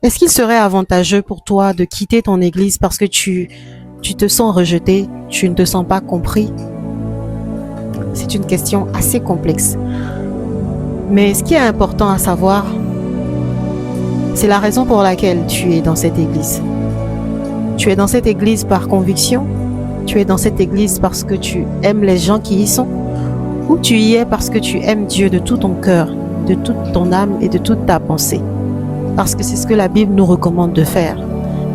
Est-ce qu'il serait avantageux pour toi de quitter ton église parce que tu te sens rejeté, tu ne te sens pas compris? C'est une question assez complexe. Mais ce qui est important à savoir, c'est la raison pour laquelle tu es dans cette église. Tu es dans cette église par conviction, tu es dans cette église parce que tu aimes les gens qui y sont, ou tu y es parce que tu aimes Dieu de tout ton cœur, de toute ton âme et de toute ta pensée. Parce que c'est ce que la Bible nous recommande de faire.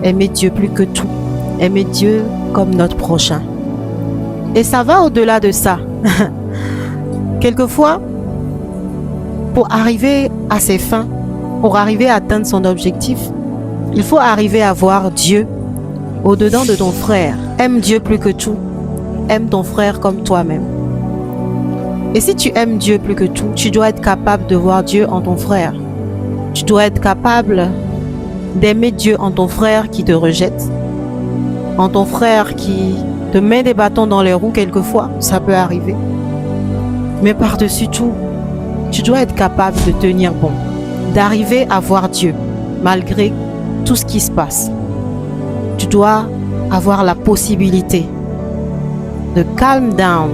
Aimer Dieu plus que tout. Aimer Dieu comme notre prochain. Et ça va au-delà de ça. Quelquefois, pour arriver à ses fins, pour arriver à atteindre son objectif, il faut arriver à voir Dieu au-dedans de ton frère. Aime Dieu plus que tout. Aime ton frère comme toi-même. Et si tu aimes Dieu plus que tout, tu dois être capable de voir Dieu en ton frère. Tu dois être capable d'aimer Dieu en ton frère qui te rejette, en ton frère qui te met des bâtons dans les roues quelquefois, ça peut arriver. Mais par-dessus tout, tu dois être capable de tenir bon, d'arriver à voir Dieu malgré tout ce qui se passe. Tu dois avoir la possibilité de calm down,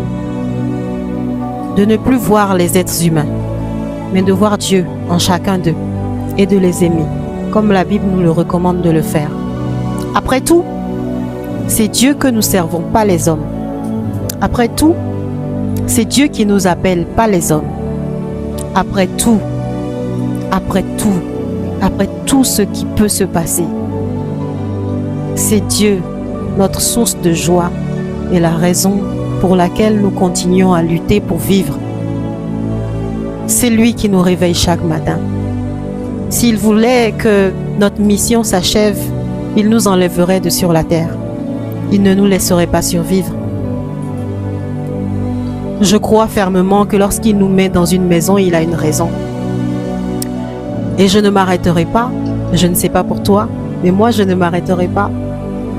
de ne plus voir les êtres humains, mais de voir Dieu en chacun d'eux et de les aimer, comme la Bible nous le recommande de le faire. Après tout, c'est Dieu que nous servons, pas les hommes. Après tout, c'est Dieu qui nous appelle, pas les hommes. Après tout ce qui peut se passer, c'est Dieu, notre source de joie et la raison pour laquelle nous continuons à lutter pour vivre. C'est lui qui nous réveille chaque matin. S'il voulait que notre mission s'achève, il nous enlèverait de sur la terre. Il ne nous laisserait pas survivre. Je crois fermement que lorsqu'il nous met dans une maison, il a une raison. Et je ne m'arrêterai pas, je ne sais pas pour toi, mais moi je ne m'arrêterai pas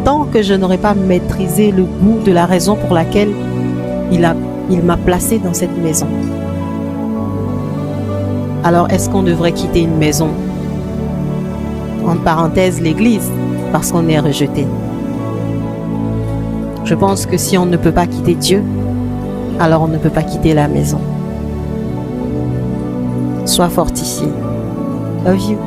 tant que je n'aurai pas maîtrisé le bout de la raison pour laquelle il m'a placé dans cette maison. Alors, est-ce qu'on devrait quitter une maison, entre parenthèses l'église, parce qu'on est rejeté? Je pense que si on ne peut pas quitter Dieu, alors on ne peut pas quitter la maison. Sois fortifié. Love you.